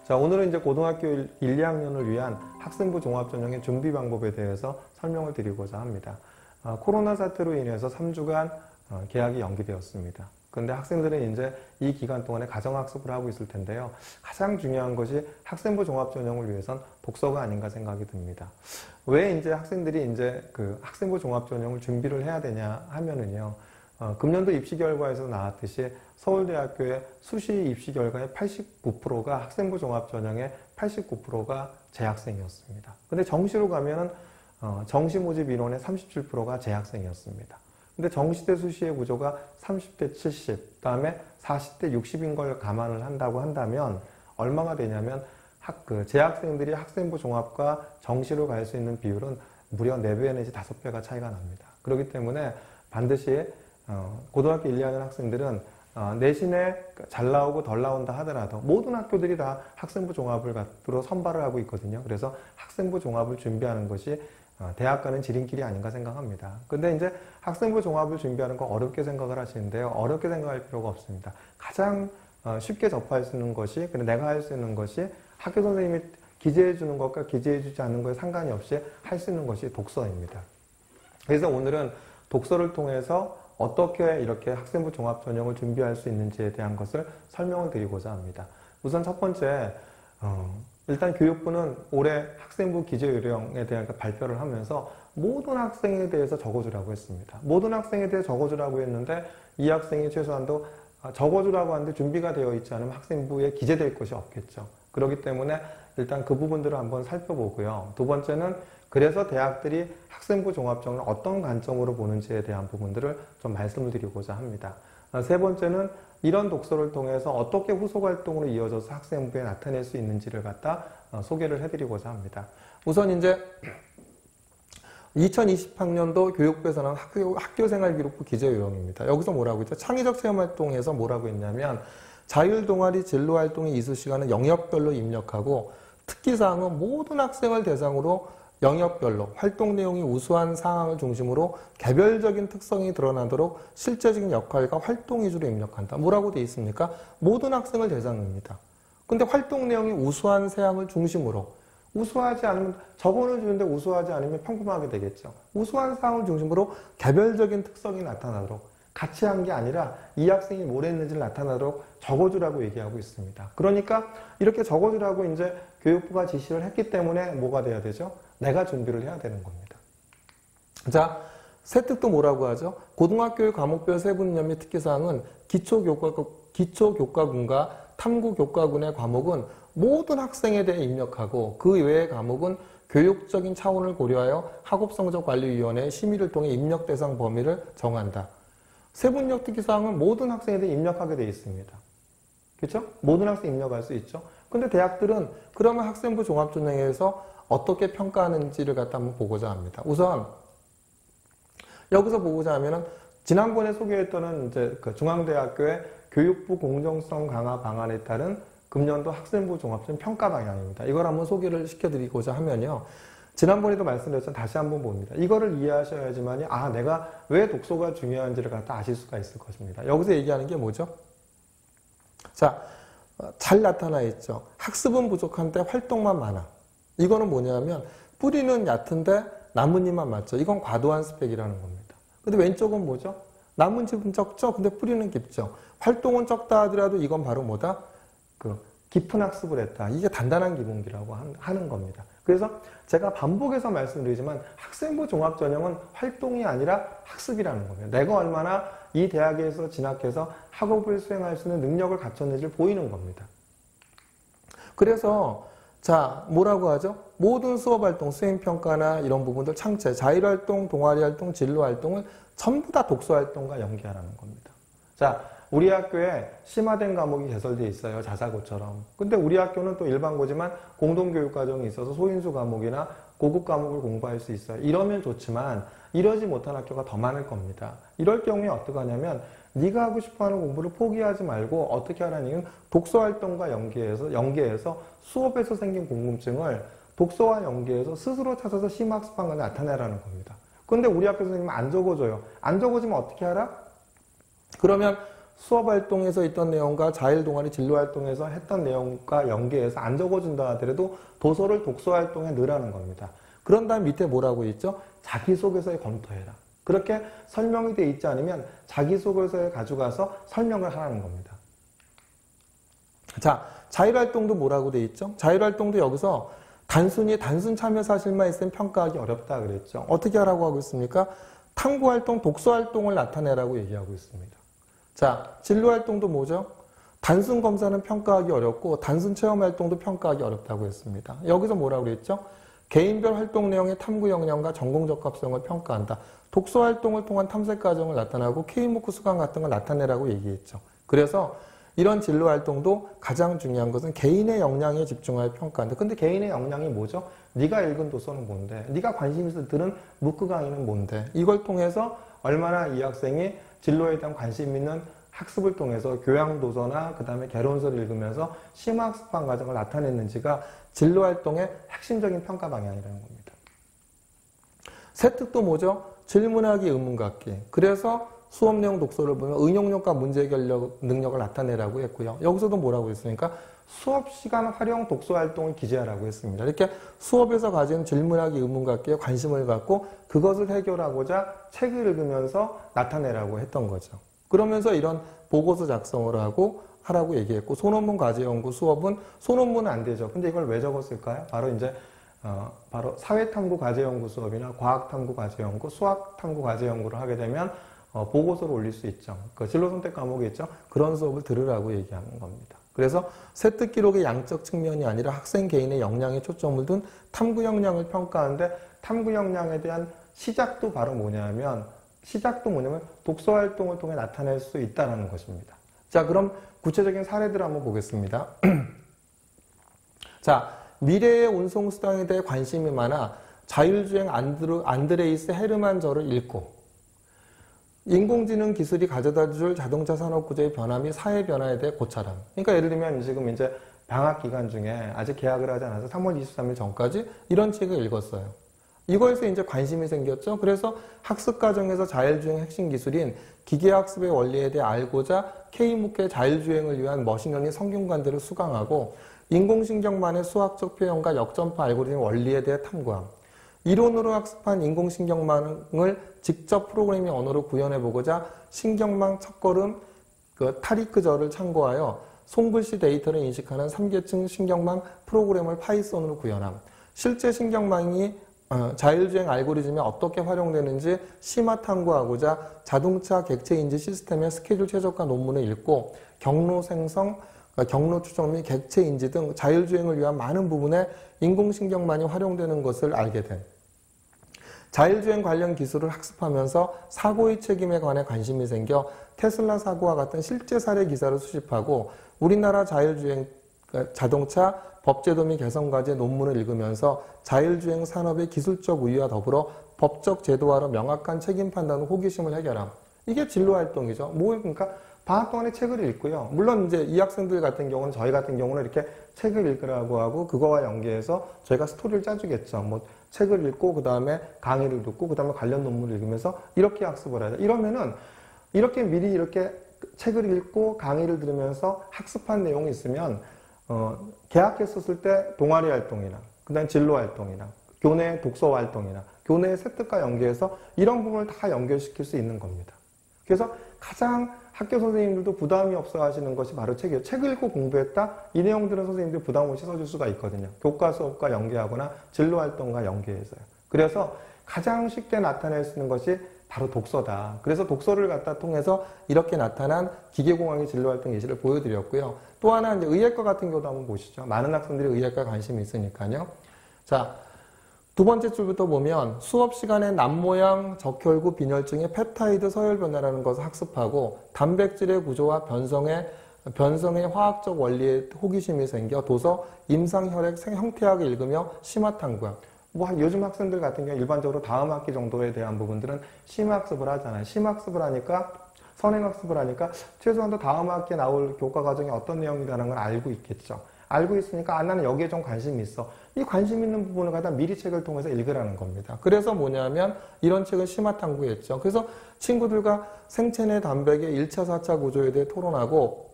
자, 오늘은 이제 고등학교 1, 2학년을 위한 학생부 종합전형의 준비 방법에 대해서 설명을 드리고자 합니다. 코로나 사태로 인해서 3주간 개학이 연기되었습니다. 그런데 학생들은 이제 이 기간 동안에 가정학습을 하고 있을 텐데요. 가장 중요한 것이 학생부 종합전형을 위해선 독서가 아닌가 생각이 듭니다. 왜 이제 학생들이 이제 그 학생부 종합전형을 준비를 해야 되냐 하면은요. 금년도 입시 결과에서 나왔듯이 서울대학교의 수시 입시 결과의 89%가 학생부 종합전형의 89%가 재학생이었습니다. 근데 정시로 가면은 정시 모집 인원의 37%가 재학생이었습니다. 근데 정시대 수시의 구조가 30대 70, 그다음에 40대 60인 걸 감안을 한다고 한다면 얼마가 되냐면 재학생들이 학생부 종합과 정시로 갈 수 있는 비율은 무려 4배 내지 5배가 차이가 납니다. 그렇기 때문에 반드시 고등학교 1, 2학년 학생들은 내신에 잘 나오고 덜 나온다 하더라도 모든 학교들이 다 학생부 종합을 갖도록 선발을 하고 있거든요. 그래서 학생부 종합을 준비하는 것이 대학 가는 지름길이 아닌가 생각합니다. 근데 이제 학생부 종합을 준비하는 거 어렵게 생각을 하시는데요. 어렵게 생각할 필요가 없습니다. 가장 쉽게 접할 수 있는 것이, 그리고 내가 할 수 있는 것이 학교 선생님이 기재해 주는 것과 기재해 주지 않는 것에 상관이 없이 할 수 있는 것이 독서입니다. 그래서 오늘은 독서를 통해서 어떻게 이렇게 학생부 종합전형을 준비할 수 있는지에 대한 것을 설명을 드리고자 합니다. 우선 첫 번째, 일단 교육부는 올해 학생부 기재요령에 대한 발표를 하면서 모든 학생에 대해서 적어주라고 했습니다. 모든 학생에 대해 적어주라고 했는데 이 학생이 최소한도 적어주라고 하는데 준비가 되어 있지 않으면 학생부에 기재될 것이 없겠죠. 그렇기 때문에 일단 그 부분들을 한번 살펴보고요. 두 번째는 그래서 대학들이 학생부 종합전형을 어떤 관점으로 보는지에 대한 부분들을 좀 말씀을 드리고자 합니다. 세 번째는 이런 독서를 통해서 어떻게 후속 활동으로 이어져서 학생부에 나타낼 수 있는지를 갖다 소개를 해드리고자 합니다. 우선 이제 2020학년도 교육부에서 나온 학교생활기록부 기재요령입니다. 여기서 뭐라고 했죠? 창의적 체험활동에서 뭐라고 했냐면 자율동아리 진로활동의 이수시간은 영역별로 입력하고 특기사항은 모든 학생을 대상으로 영역별로 활동 내용이 우수한 사항을 중심으로 개별적인 특성이 드러나도록 실제적인 역할과 활동 위주로 입력한다. 뭐라고 되어 있습니까? 모든 학생을 대상입니다. 근데 활동 내용이 우수한 사항을 중심으로, 우수하지 않으면 적어는 주는데 우수하지 않으면 평범하게 되겠죠. 우수한 사항을 중심으로 개별적인 특성이 나타나도록, 같이 한 게 아니라 이 학생이 뭘 했는지를 나타나도록 적어주라고 얘기하고 있습니다. 그러니까 이렇게 적어주라고 이제 교육부가 지시를 했기 때문에 뭐가 돼야 되죠? 내가 준비를 해야 되는 겁니다. 자, 세특도 뭐라고 하죠? 고등학교의 과목별 세분념 및 특기사항은 기초교과군과 탐구교과군의 과목은 모든 학생에 대해 입력하고 그 외의 과목은 교육적인 차원을 고려하여 학업성적관리위원회의 심의를 통해 입력 대상 범위를 정한다. 세분력 특기사항은 모든 학생에 대해 입력하게 되어 있습니다. 그렇죠? 모든 학생이 입력할 수 있죠. 근데 대학들은 그러면 학생부 종합전형에서 어떻게 평가하는지를 갖다 한번 보고자 합니다. 우선 여기서 보고자 하면은 지난번에 소개했던 이제 그 중앙대학교의 교육부 공정성 강화 방안에 따른 금년도 학생부 종합전형 평가 방향입니다. 이걸 한번 소개를 시켜드리고자 하면요. 지난번에도 말씀드렸지만 다시 한번 봅니다. 이거를 이해하셔야지만이 내가 왜 독서가 중요한지를 갖다 아실 수가 있을 것입니다. 여기서 얘기하는 게 뭐죠? 자, 잘 나타나 있죠. 학습은 부족한데 활동만 많아. 이거는 뭐냐면 뿌리는 얕은데 나뭇잎만 많죠. 이건 과도한 스펙이라는 겁니다. 근데 왼쪽은 뭐죠? 나뭇잎은 적죠. 근데 뿌리는 깊죠. 활동은 적다 하더라도 이건 바로 뭐다? 깊은 학습을 했다. 이게 단단한 기본기라고 하는 겁니다. 그래서 제가 반복해서 말씀드리지만 학생부 종합전형은 활동이 아니라 학습이라는 겁니다. 내가 얼마나 이 대학에서 진학해서 학업을 수행할 수 있는 능력을 갖췄는지를 보이는 겁니다. 그래서 자, 뭐라고 하죠? 모든 수업활동, 수행평가나 이런 부분들, 창체, 자율활동, 동아리활동, 진로활동을 전부 다 독서활동과 연계하라는 겁니다. 자, 우리 학교에 심화된 과목이 개설되어 있어요. 자사고처럼. 근데 우리 학교는 또 일반고지만 공동교육과정이 있어서 소인수 과목이나 고급 과목을 공부할 수 있어요. 이러면 좋지만 이러지 못한 학교가 더 많을 겁니다. 이럴 경우에 어떻게 하냐면 네가 하고 싶어하는 공부를 포기하지 말고 어떻게 하라는 독서활동과 연계해서 수업에서 생긴 궁금증을 독서와 연계해서 스스로 찾아서 심학습한 걸 나타내라는 겁니다. 근데 우리 학교 선생님은 안 적어줘요. 안 적어주면 어떻게 하라? 그러면 수업 활동에서 있던 내용과 자율 동아리 진로 활동에서 했던 내용과 연계해서 안 적어준다 하더라도 도서를 독서 활동에 넣으라는 겁니다. 그런 다음 밑에 뭐라고 있죠? 자기소개서에 검토해라. 그렇게 설명이 돼 있지 않으면 자기소개서에 가져가서 설명을 하라는 겁니다. 자, 자율활동도 뭐라고 돼 있죠? 자율활동도 여기서 단순히 단순 참여 사실만 있으면 평가하기 어렵다 그랬죠. 어떻게 하라고 하고 있습니까? 탐구활동, 독서활동을 나타내라고 얘기하고 있습니다. 자, 진로활동도 뭐죠? 단순 검사는 평가하기 어렵고 단순 체험활동도 평가하기 어렵다고 했습니다. 여기서 뭐라고 그랬죠? 개인별 활동 내용의 탐구 역량과 전공 적합성을 평가한다. 독서활동을 통한 탐색 과정을 나타나고 K무크 수강 같은 걸 나타내라고 얘기했죠. 그래서 이런 진로활동도 가장 중요한 것은 개인의 역량에 집중하여 평가한다. 근데 개인의 역량이 뭐죠? 네가 읽은 도서는 뭔데? 네가 관심 있어 들은 무크 강의는 뭔데? 이걸 통해서 얼마나 이 학생이 진로에 대한 관심 있는 학습을 통해서 교양도서나 그 다음에 개론서를 읽으면서 심화학습한 과정을 나타냈는지가 진로활동의 핵심적인 평가 방향이라는 겁니다. 세특도 뭐죠? 질문하기, 의문갖기. 그래서 수업 내용 독서를 보면 응용력과 문제 해결 능력을 나타내라고 했고요. 여기서도 뭐라고 했습니까? 수업 시간 활용 독서 활동을 기재하라고 했습니다. 이렇게 수업에서 가진 질문하기, 의문갖기에 관심을 갖고 그것을 해결하고자 책을 읽으면서 나타내라고 했던 거죠. 그러면서 이런 보고서 작성을 하라고 얘기했고, 소논문 과제 연구 수업은 소논문은 안 되죠. 근데 이걸 왜 적었을까요? 바로 사회탐구 과제 연구 수업이나 과학탐구 과제 연구, 수학탐구 과제 연구를 하게 되면 보고서를 올릴 수 있죠. 그 진로 선택 과목이 있죠. 그런 수업을 들으라고 얘기하는 겁니다. 그래서 세특 기록의 양적 측면이 아니라 학생 개인의 역량에 초점을 둔 탐구 역량을 평가하는데, 탐구 역량에 대한 시작도 뭐냐면 독서 활동을 통해 나타낼 수 있다는 것입니다. 자, 그럼 구체적인 사례들을 한번 보겠습니다. 자, 미래의 운송수단에 대해 관심이 많아 자율주행 안드레이스 헤르만저를 읽고, 인공지능 기술이 가져다줄 자동차 산업 구조의 변화 및 사회 변화에 대해 고찰함. 그러니까 예를 들면 지금 이제 방학 기간 중에 아직 개학을 하지 않아서 3월 23일 전까지 이런 책을 읽었어요. 이거에서 이제 관심이 생겼죠. 그래서 학습 과정에서 자율주행 핵심 기술인 기계학습의 원리에 대해 알고자 K무크의 자율주행을 위한 머신러닝 성균관대를 수강하고, 인공신경만의 수학적 표현과 역전파 알고리즘 원리에 대해 탐구함. 이론으로 학습한 인공신경망을 직접 프로그래밍 언어로 구현해보고자 신경망 첫걸음 타리크저를 참고하여 손글씨 데이터를 인식하는 3계층 신경망 프로그램을 파이썬으로 구현함. 실제 신경망이 자율주행 알고리즘에 어떻게 활용되는지 심화 탐구하고자 자동차 객체인지 시스템의 스케줄 최적화 논문을 읽고, 경로 생성, 경로 추정 및 객체인지 등 자율주행을 위한 많은 부분에 인공신경망이 활용되는 것을 알게 된. 자율주행 관련 기술을 학습하면서 사고의 책임에 관해 관심이 생겨 테슬라 사고와 같은 실제 사례 기사를 수집하고, 우리나라 자율주행 자동차 법제도 및 개선 과제 논문을 읽으면서 자율주행 산업의 기술적 우위와 더불어 법적 제도화로 명확한 책임 판단으로 호기심을 해결함. 이게 진로 활동이죠. 그러니까 방학 동안에 책을 읽고요. 물론 이제 이 학생들 같은 경우는, 저희 같은 경우는 이렇게 책을 읽으라고 하고 그거와 연계해서 저희가 스토리를 짜주겠죠. 책을 읽고 그 다음에 강의를 듣고 그 다음에 관련 논문을 읽으면서 이렇게 학습을 해야 돼. 이러면은 이렇게 미리 이렇게 책을 읽고 강의를 들으면서 학습한 내용이 있으면 개학했었을 때 동아리 활동이나 그 다음에 진로 활동이나 교내 독서 활동이나 교내 세특과 연계해서 이런 부분을 다 연결시킬 수 있는 겁니다. 그래서 가장 학교 선생님들도 부담이 없어 하시는 것이 바로 책이에요. 책을 읽고 공부했다? 이 내용들은 선생님들 부담 없이 써줄 수가 있거든요. 교과 수업과 연계하거나 진로 활동과 연계해서요. 그래서 가장 쉽게 나타낼 수 있는 것이 바로 독서다. 그래서 독서를 갖다 통해서 이렇게 나타난 기계공학의 진로 활동 예시를 보여드렸고요. 또 하나 이제 의예과 같은 경우도 한번 보시죠. 많은 학생들이 의예과에 관심이 있으니까요. 자, 두 번째 줄부터 보면 수업 시간에 남모양, 적혈구, 빈혈증의 펩타이드 서열 변화라는 것을 학습하고, 단백질의 구조와 변성의 화학적 원리에 호기심이 생겨 도서 임상혈액 형태학을 읽으며 심화 탐구함. 요즘 학생들 같은 경우 일반적으로 다음 학기 정도에 대한 부분들은 심학습을 하잖아요. 심학습을 하니까, 선행학습을 하니까 최소한도 다음 학기에 나올 교과 과정이 어떤 내용이라는 걸 알고 있겠죠. 알고 있으니까 나는 여기에 좀 관심이 있어. 이 관심 있는 부분을 갖다 미리 책을 통해서 읽으라는 겁니다. 그래서 뭐냐면 이런 책을 심화 탐구했죠. 그래서 친구들과 생체 내 단백의 1차, 4차 구조에 대해 토론하고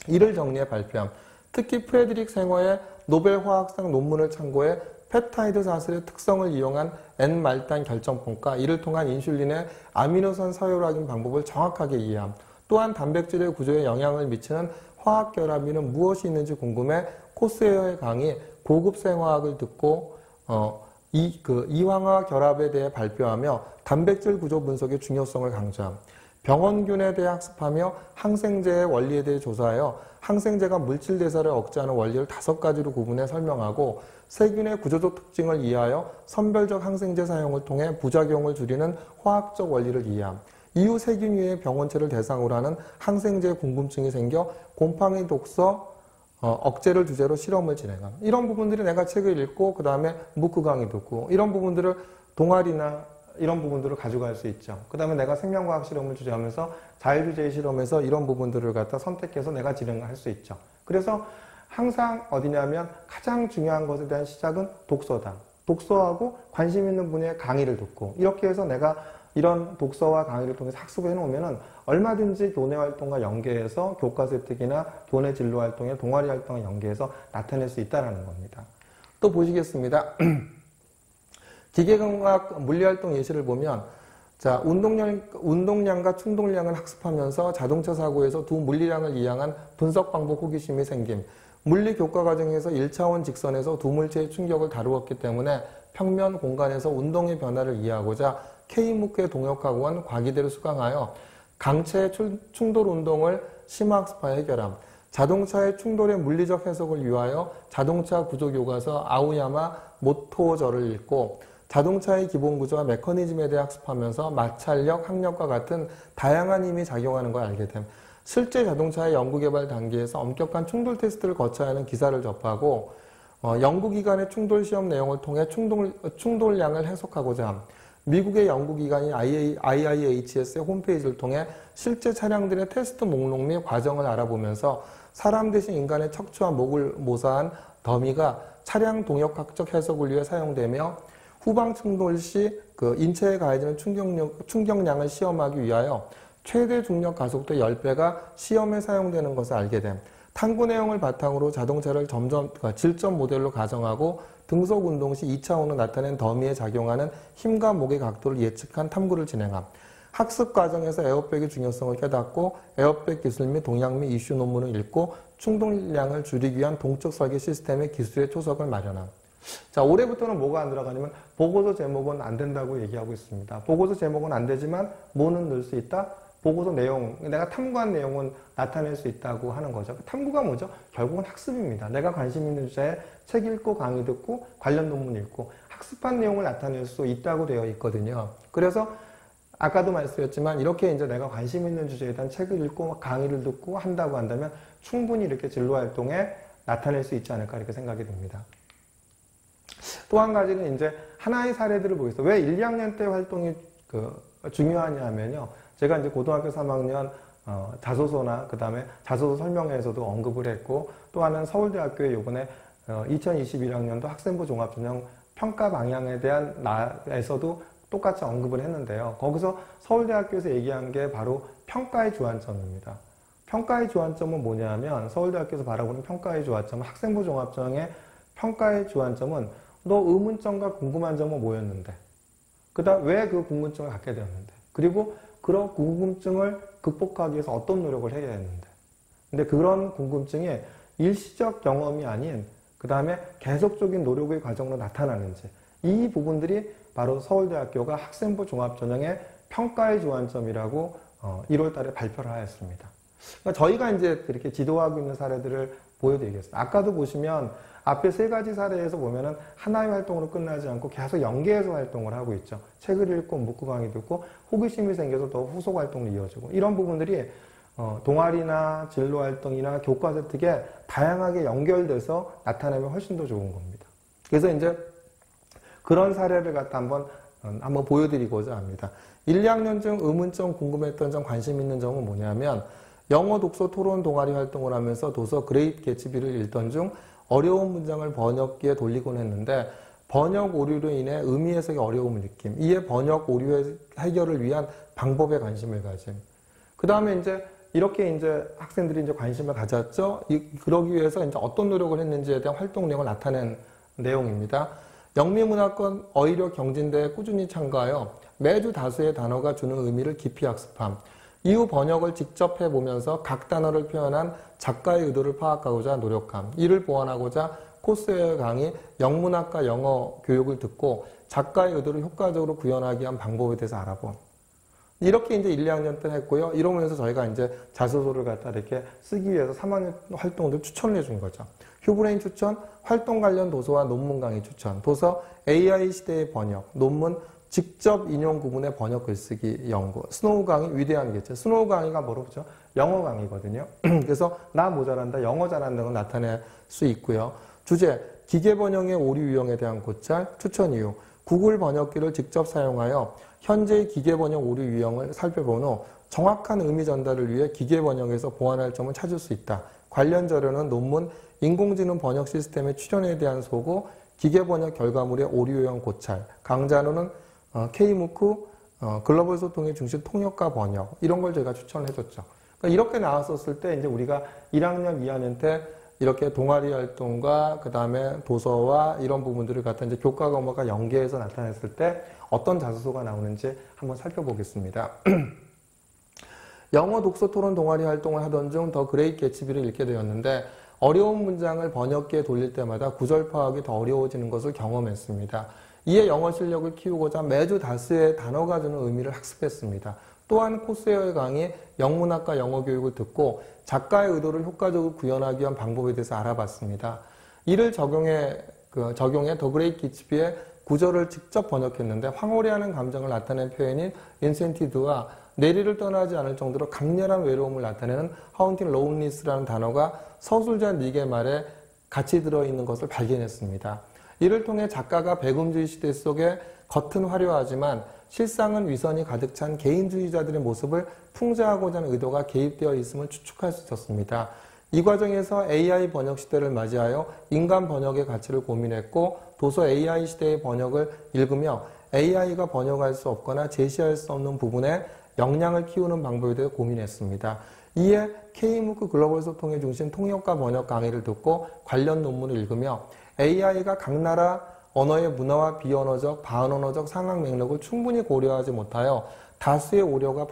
이를 정리해 발표함. 특히 프레드릭 생어의 노벨 화학상 논문을 참고해 펩타이드 사슬의 특성을 이용한 N-말단 결정법과 이를 통한 인슐린의 아미노산 서열확인 방법을 정확하게 이해함. 또한 단백질의 구조에 영향을 미치는 화학결합인은 무엇이 있는지 궁금해 코스웨어의 강의 고급 생화학을 듣고 이황화 결합에 대해 발표하며 단백질 구조 분석의 중요성을 강조함. 병원균에 대해 학습하며 항생제의 원리에 대해 조사하여 항생제가 물질 대사를 억제하는 원리를 5가지로 구분해 설명하고 세균의 구조적 특징을 이해하여 선별적 항생제 사용을 통해 부작용을 줄이는 화학적 원리를 이해함. 이후 세균 위의 병원체를 대상으로 하는 항생제 궁금증이 생겨 곰팡이 독서 억제를 주제로 실험을 진행함. 이런 부분들이 내가 책을 읽고 그 다음에 무크 강의 듣고 이런 부분들을 동아리나 이런 부분들을 가져갈 수 있죠. 그 다음에 내가 생명과학 실험을 주제하면서 자율주제의 실험에서 이런 부분들을 갖다 선택해서 내가 진행할 수 있죠. 그래서 항상 어디냐면 가장 중요한 것에 대한 시작은 독서다. 독서하고 관심 있는 분의 강의를 듣고 이렇게 해서 내가 이런 독서와 강의를 통해서 학습을 해놓으면 얼마든지 교내 활동과 연계해서 교과서 획득이나 교내 진로 활동에 동아리 활동과 연계해서 나타낼 수 있다는 겁니다. 또 보시겠습니다. 기계공학 물리활동 예시를 보면 자 운동량과 충동량을 학습하면서 자동차 사고에서 두 물리량을 이용한 분석 방법 호기심이 생김. 물리 교과 과정에서 1차원 직선에서 두 물체의 충격을 다루었기 때문에 평면 공간에서 운동의 변화를 이해하고자 K무크의 동역학원 과기대를 수강하여 강체의 충돌 운동을 심화학습하여 해결함. 자동차의 충돌의 물리적 해석을 위하여 자동차 구조 교과서 아오야마 모토저를 읽고 자동차의 기본 구조와 메커니즘에 대해 학습하면서 마찰력, 항력과 같은 다양한 힘이 작용하는 걸 알게 됨. 실제 자동차의 연구개발 단계에서 엄격한 충돌 테스트를 거쳐야 하는 기사를 접하고 연구기관의 충돌 시험 내용을 통해 충돌량을 해석하고자 함. 미국의 연구기관인 IIHS의 홈페이지를 통해 실제 차량들의 테스트 목록 및 과정을 알아보면서 사람 대신 인간의 척추와 목을 모사한 더미가 차량 동역학적 해석을 위해 사용되며 후방 충돌 시 인체에 가해지는 충격량을 시험하기 위하여 최대 중력 가속도 10배가 시험에 사용되는 것을 알게 됨. 탐구 내용을 바탕으로 자동차를 질점 모델로 가정하고 등속 운동 시 2차원으로 나타낸 더미에 작용하는 힘과 목의 각도를 예측한 탐구를 진행함. 학습 과정에서 에어백의 중요성을 깨닫고 에어백 기술 및 동향 및 이슈 논문을 읽고 충동량을 줄이기 위한 동적 설계 시스템의 기술의 초석을 마련함. 자, 올해부터는 뭐가 안 들어가냐면 보고서 제목은 안 된다고 얘기하고 있습니다. 보고서 제목은 안 되지만 뭐는 넣을 수 있다? 보고서 내용, 내가 탐구한 내용은 나타낼 수 있다고 하는 거죠. 탐구가 뭐죠? 결국은 학습입니다. 내가 관심 있는 주제에 책 읽고 강의 듣고 관련 논문 읽고 학습한 내용을 나타낼 수 있다고 되어 있거든요. 그래서 아까도 말씀드렸지만 이렇게 이제 내가 관심 있는 주제에 대한 책을 읽고 강의를 듣고 한다고 한다면 충분히 이렇게 진로 활동에 나타낼 수 있지 않을까 이렇게 생각이 듭니다. 또 한 가지는 이제 하나의 사례들을 보겠습니다. 왜 1, 2학년 때 활동이 중요하냐 하면요. 제가 이제 고등학교 3학년 자소서나 그 다음에 자소서 설명회에서도 언급을 했고 또 하나는 서울대학교에 요번에 2021학년도 학생부 종합전형 평가 방향에 대한 나에서도 똑같이 언급을 했는데요. 거기서 서울대학교에서 얘기한 게 바로 평가의 주안점입니다. 평가의 주안점은 뭐냐면 서울대학교에서 바라보는 평가의 주안점은 학생부 종합전형의 평가의 주안점은 너 의문점과 궁금한 점은 뭐였는데 그 다음 왜 그 궁금증을 갖게 되었는데 그리고 그런 궁금증을 극복하기 위해서 어떤 노력을 해야 했는데 근데 그런 궁금증이 일시적 경험이 아닌 그 다음에 계속적인 노력의 과정으로 나타나는지 이 부분들이 바로 서울대학교가 학생부 종합전형의 평가의 주안점이라고 1월 달에 발표를 하였습니다. 그러니까 저희가 이제 이렇게 지도하고 있는 사례들을 보여드리겠습니다. 아까도 보시면 앞에 3가지 사례에서 보면은 하나의 활동으로 끝나지 않고 계속 연계해서 활동을 하고 있죠. 책을 읽고 묵고 강의 듣고 호기심이 생겨서 더 후속 활동으로 이어지고 이런 부분들이 동아리나 진로 활동이나 교과 획득에 다양하게 연결돼서 나타내면 훨씬 더 좋은 겁니다. 그래서 이제 그런 사례를 갖다 한번 보여드리고자 합니다. 1, 2학년 중 의문점, 궁금했던 점, 관심 있는 점은 뭐냐면 영어 독서 토론 동아리 활동을 하면서 도서 그레이트 개츠비를 읽던 중 어려운 문장을 번역기에 돌리곤 했는데 번역 오류로 인해 의미 해석에 어려움을 느낌, 이에 번역 오류 해결을 위한 방법에 관심을 가짐. 그 다음에 이제 이렇게 이제 학생들이 이제 관심을 가졌죠. 그러기 위해서 이제 어떤 노력을 했는지에 대한 활동 내용을 나타낸 내용입니다. 영미문화권 어휘력 경진대회에 꾸준히 참가하여 매주 다수의 단어가 주는 의미를 깊이 학습함. 이후 번역을 직접 해보면서 각 단어를 표현한 작가의 의도를 파악하고자 노력함. 이를 보완하고자 코스웨어 강의 영문학과 영어 교육을 듣고 작가의 의도를 효과적으로 구현하기 위한 방법에 대해서 알아봄. 이렇게 이제 1, 2학년 때 했고요. 이러면서 저희가 이제 자소서를 갖다 이렇게 쓰기 위해서 3학년 활동들 추천을 해준 거죠. 휴브레인 추천, 활동 관련 도서와 논문 강의 추천, 도서 AI 시대의 번역, 논문 직접 인용 구문의 번역 글쓰기 연구, 스노우 강의 위대한 개체. 스노우 강의가 뭐로 보죠? 영어 강의거든요. 그래서 나 모자란다, 영어 잘한다는 걸 나타낼 수 있고요. 주제, 기계 번역의 오류 유형에 대한 고찰, 추천 이유, 구글 번역기를 직접 사용하여 현재의 기계 번역 오류 유형을 살펴본 후 정확한 의미 전달을 위해 기계 번역에서 보완할 점을 찾을 수 있다. 관련 자료는 논문, 인공지능 번역 시스템의 출현에 대한 소고, 기계 번역 결과물의 오류 유형 고찰, 강좌로는 K무크, 글로벌 소통의 중심 통역과 번역, 이런 걸 제가 추천을 해줬죠. 그러니까 이렇게 나왔었을 때 이제 우리가 1학년, 2학년 때 이렇게 동아리 활동과 그 다음에 도서와 이런 부분들을 갖다 이제 교과 과목과 연계해서 나타냈을 때 어떤 자소서가 나오는지 한번 살펴보겠습니다. 영어 독서 토론 동아리 활동을 하던 중 더 그레이트 개츠비를 읽게 되었는데 어려운 문장을 번역기에 돌릴 때마다 구절 파악이 더 어려워지는 것을 경험했습니다. 이에 영어 실력을 키우고자 매주 다수의 단어가 주는 의미를 학습했습니다. 또한 코스웨어의 강의, 영문학과 영어 교육을 듣고 작가의 의도를 효과적으로 구현하기 위한 방법에 대해서 알아봤습니다. 이를 적용해 더 그레이트 기츠비의 구절을 직접 번역했는데 황홀해하는 감정을 나타낸 표현인 인센티드와 내리를 떠나지 않을 정도로 강렬한 외로움을 나타내는 하운팅 로운리스라는 단어가 서술자 닉의 말에 같이 들어있는 것을 발견했습니다. 이를 통해 작가가 백음주의 시대 속에 겉은 화려하지만 실상은 위선이 가득 찬 개인주의자들의 모습을 풍자하고자 하는 의도가 개입되어 있음을 추측할 수 있었습니다. 이 과정에서 AI 번역 시대를 맞이하여 인간 번역의 가치를 고민했고 도서 AI 시대의 번역을 읽으며 AI가 번역할 수 없거나 제시할 수 없는 부분에 역량을 키우는 방법에 대해 고민했습니다. 이에 K무크 글로벌 소통의 중심 통역과 번역 강의를 듣고 관련 논문을 읽으며 AI가 각 나라 언어의 문화와 비언어적, 반언어적 상황 맥락을 충분히 고려하지 못하여 다수의 오류가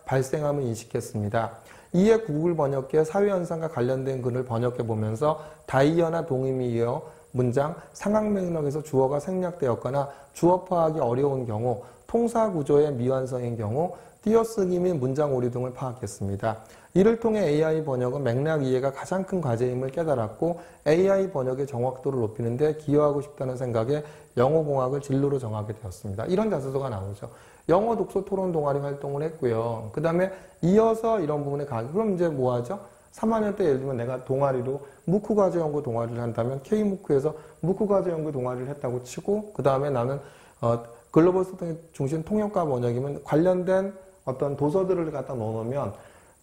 발생함을 인식했습니다. 이에 구글 번역기의 사회현상과 관련된 글을 번역해보면서 다이어나 동의미어 문장, 상황 맥락에서 주어가 생략되었거나 주어 파악이 어려운 경우, 통사 구조의 미완성인 경우, 띄어쓰기 및 문장 오류 등을 파악했습니다. 이를 통해 AI 번역은 맥락 이해가 가장 큰 과제임을 깨달았고 AI 번역의 정확도를 높이는 데 기여하고 싶다는 생각에 영어공학을 진로로 정하게 되었습니다. 이런 자소서가 나오죠. 영어 독서 토론 동아리 활동을 했고요. 그 다음에 이어서 이런 부분에 그럼 이제 뭐 하죠? 3학년 때 예를 들면 내가 동아리로 무크 과제 연구 동아리를 한다면 K무크에서 무크 과제 연구 동아리를 했다고 치고 그 다음에 나는 글로벌 소통의 중심 통역과 번역이면 관련된 어떤 도서들을 갖다 넣어놓으면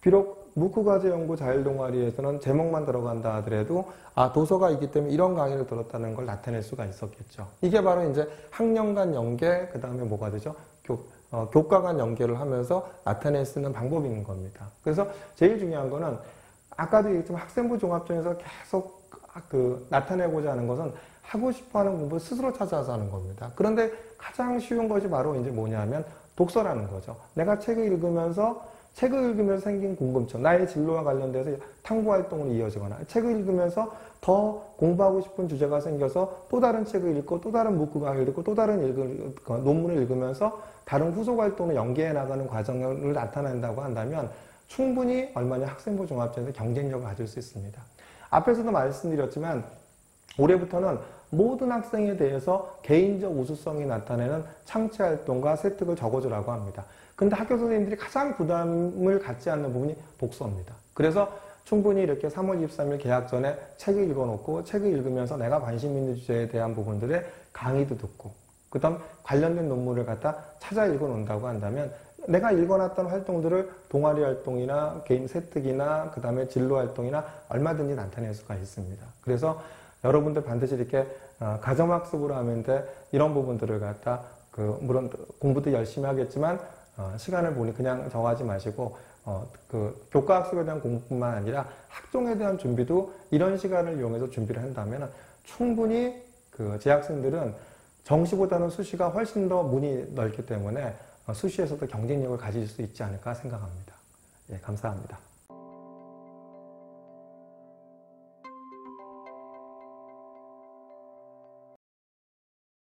비록 무크과제 연구 자율동아리에서는 제목만 들어간다 하더라도 도서가 있기 때문에 이런 강의를 들었다는 걸 나타낼 수가 있었겠죠. 이게 바로 이제 학년 간 연계, 그 다음에 뭐가 되죠? 교과 간 연계를 하면서 나타낼 수 있는 방법이 있는 겁니다. 그래서 제일 중요한 거는 아까도 얘기했지만 학생부 종합전에서 계속 나타내고자 하는 것은 하고 싶어 하는 공부를 스스로 찾아서 하는 겁니다. 그런데 가장 쉬운 것이 바로 이제 뭐냐면 독서라는 거죠. 내가 책을 읽으면서 생긴 궁금증, 나의 진로와 관련돼서 탐구 활동으로 이어지거나 책을 읽으면서 더 공부하고 싶은 주제가 생겨서 또 다른 책을 읽고 또 다른 문구 강의를 읽고 또 다른 논문을 읽으면서 다른 후속 활동을 연계해 나가는 과정을 나타낸다고 한다면 충분히 얼마나 학생부 종합전에서 경쟁력을 가질 수 있습니다. 앞에서도 말씀드렸지만 올해부터는 모든 학생에 대해서 개인적 우수성이 나타내는 창체 활동과 세특을 적어주라고 합니다. 근데 학교 선생님들이 가장 부담을 갖지 않는 부분이 독서입니다. 그래서 충분히 이렇게 3월 23일 개학 전에 책을 읽어놓고 책을 읽으면서 내가 관심 있는 주제에 대한 부분들의 강의도 듣고 그다음 관련된 논문을 갖다 찾아 읽어 놓는다고 한다면 내가 읽어놨던 활동들을 동아리 활동이나 개인 세특이나 그 다음에 진로 활동이나 얼마든지 나타낼 수가 있습니다. 그래서 여러분들 반드시 이렇게 가정학습으로 하면 돼 이런 부분들을 갖다 물론 공부도 열심히 하겠지만 시간을 보니 그냥 정하지 마시고 교과학습에 대한 공부뿐만 아니라 학종에 대한 준비도 이런 시간을 이용해서 준비를 한다면 충분히 재학생들은 정시보다는 수시가 훨씬 더 문이 넓기 때문에 수시에서도 경쟁력을 가질 수 있지 않을까 생각합니다. 예, 감사합니다.